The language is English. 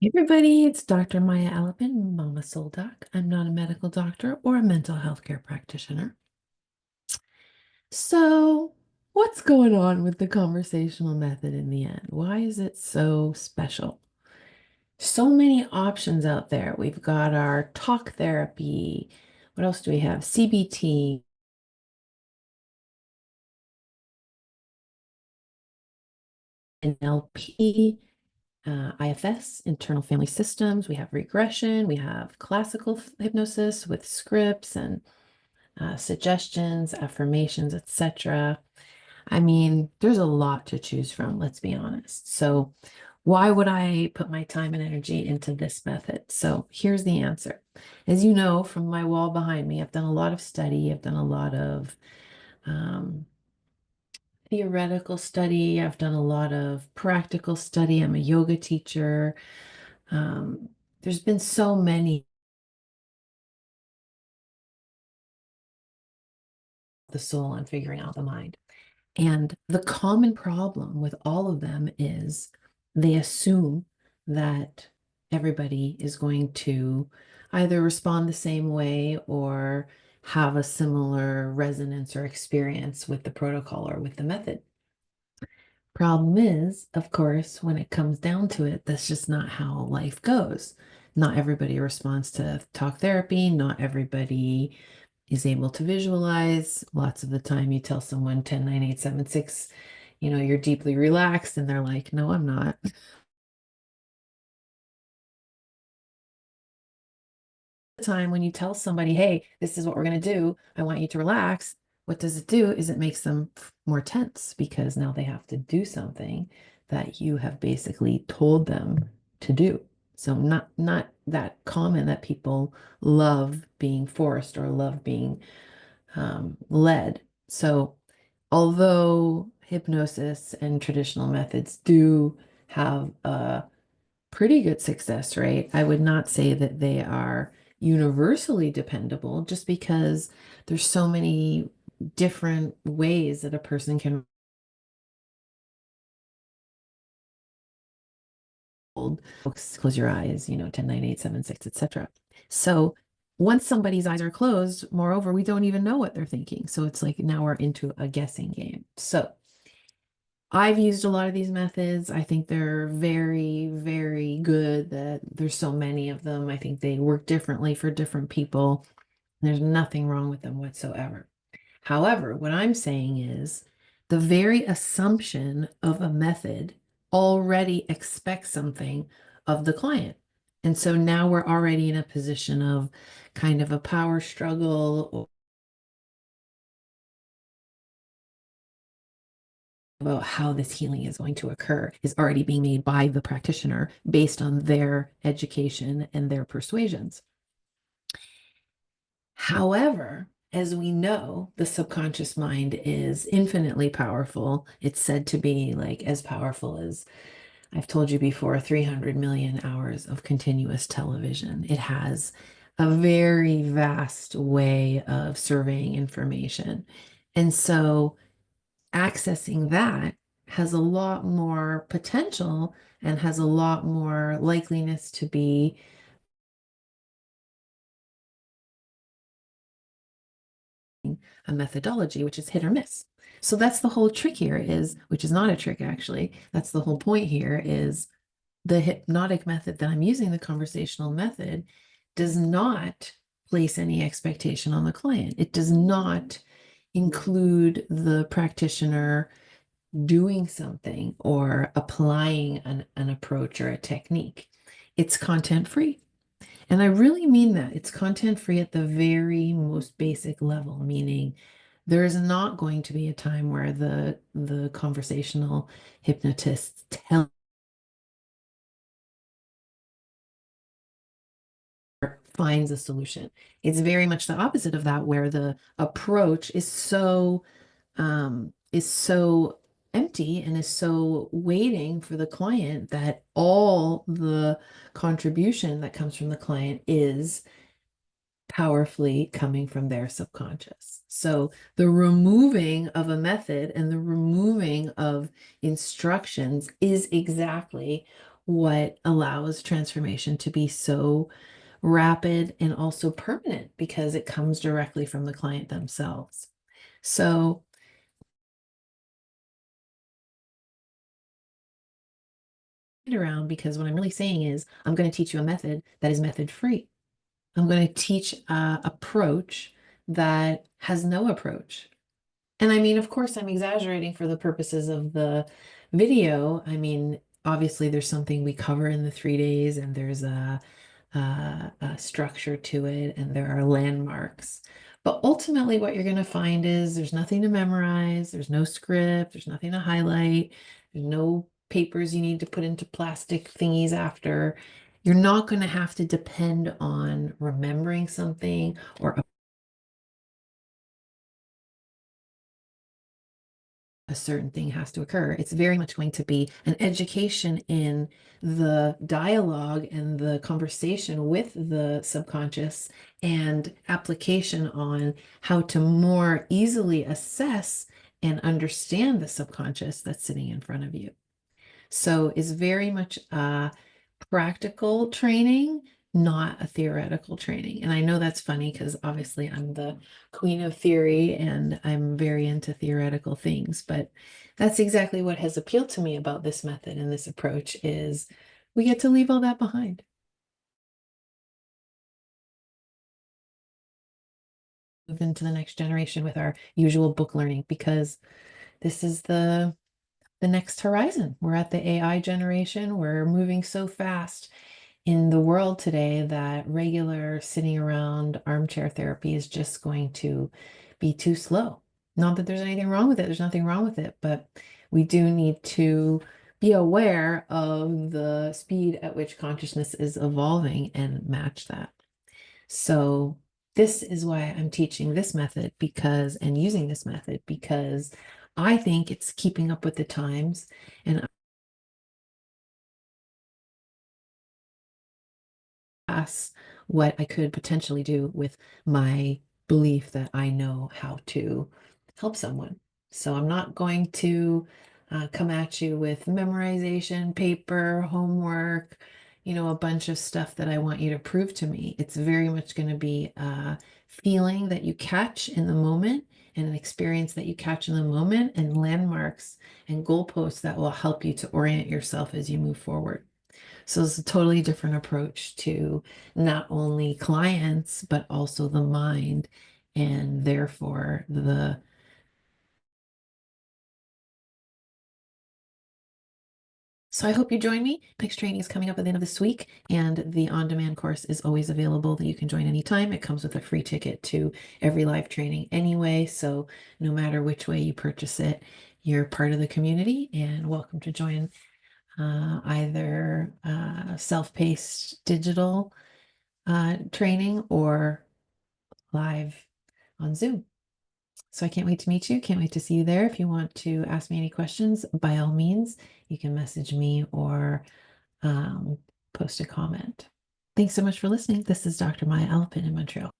Hey everybody, it's Dr. Maya Alapin, Mama Soul Doc. I'm not a medical doctor or a mental health care practitioner. So, what's going on with the conversational method in the end? Why is it so special? So many options out there. We've got our talk therapy. What else do we have? CBT, NLP, IFS, internal family systems. We have regression. We have classical hypnosis with scripts and suggestions, affirmations, etc. I mean, there's a lot to choose from, let's be honest. So, why would I put my time and energy into this method? So, here's the answer. As you know from my wall behind me, I've done a lot of study, I've done a lot of um, theoretical study, I've done a lot of practical study. I'm a yoga teacher. Um, there's been so many the soul and figuring out the mind. And the common problem with all of them is they assume that everybody is going to either respond the same way or have a similar resonance or experience with the protocol or with the method. Problem is, of course, when it comes down to it, that's just not how life goes. Not everybody responds to talk therapy. Not everybody is able to visualize. Lots of the time, you tell someone 10, 9, 8, 7, 6, you're deeply relaxed, and they're like, no, I'm not. The time when you tell somebody, hey, this is what we're going to do, I want you to relax, what does it do is it makes them more tense because now they have to do something that you have basically told them to do. So not that common that people love being forced or love being led. So although hypnosis and traditional methods do have a pretty good success rate, I would not say that they are universally dependable just because there's so many different ways that a person can hold. Close your eyes, 10, 9, 8, 7, 6, etc. So once somebody's eyes are closed, moreover, we don't even know what they're thinking. So it's like now we're into a guessing game. So I've used a lot of these methods. I think they're very, very good that there's so many of them. I think they work differently for different people. There's nothing wrong with them whatsoever. However, what I'm saying is the very assumption of a method already expects something of the client. And so now we're already in a position of kind of a power struggle about how this healing is going to occur is already being made by the practitioner based on their education and their persuasions. However, as we know, the subconscious mind is infinitely powerful. It's said to be like as powerful as I've told you before, 300 million hours of continuous television. It has a very vast way of surveying information. And so accessing that has a lot more potential and has a lot more likeliness to be a methodology, which is hit or miss. So that's the whole trick here is, which is not a trick actually, that's the whole point here is the hypnotic method that I'm using, the conversational method, does not place any expectation on the client. It does not include the practitioner doing something or applying an approach or a technique. It's content free. And I really mean that. It's content free at the very most basic level, meaning there is not going to be a time where the conversational hypnotist finds a solution. It's very much the opposite of that, where the approach is so empty and is so waiting for the client that all the contribution that comes from the client is powerfully coming from their subconscious. So the removing of a method and the removing of instructions is exactly what allows transformation to be so rapid and also permanent because it comes directly from the client themselves. So, around because what I'm really saying is I'm going to teach you a method that is method free. I'm going to teach a approach that has no approach. And I mean, of course, I'm exaggerating for the purposes of the video. I mean, obviously, there's something we cover in the 3 days, and there's a structure to it, and there are landmarks. But ultimately, what you're going to find is there's nothing to memorize, there's no script, there's nothing to highlight, there's no papers you need to put into plastic thingies after. You're not going to have to depend on remembering something or a certain thing has to occur. It's very much going to be an education in the dialogue and the conversation with the subconscious and application on how to more easily assess and understand the subconscious that's sitting in front of you. So it's very much practical training, not a theoretical training. And I know that's funny because obviously I'm the queen of theory and I'm very into theoretical things, but that's exactly what has appealed to me about this method and this approach is we get to leave all that behind. Move into the next generation with our usual book learning because this is the next horizon. We're at the AI generation. We're moving so fast in the world today that regular sitting around armchair therapy is just going to be too slow. Not that there's anything wrong with it, there's nothing wrong with it, but we do need to be aware of the speed at which consciousness is evolving and match that. So, this is why I'm teaching this method because and using this method because I think it's keeping up with the times and pass what I could potentially do with my belief that I know how to help someone. So I'm not going to come at you with memorization, paper, homework, a bunch of stuff that I want you to prove to me. It's very much going to be a feeling that you catch in the moment and an experience that you catch in the moment and landmarks and goalposts that will help you to orient yourself as you move forward. So it's a totally different approach to not only clients, but also the mind and therefore the. So I hope you join me. Next training is coming up at the end of this week, and the on-demand course is always available that you can join anytime. It comes with a free ticket to every live training anyway, so no matter which way you purchase it, you're part of the community and welcome to join either self-paced digital training or live on Zoom. So I can't wait to meet you. Can't wait to see you there. If you want to ask me any questions, by all means, you can message me or post a comment. Thanks so much for listening. This is Dr. Maya Alpin in Montreal.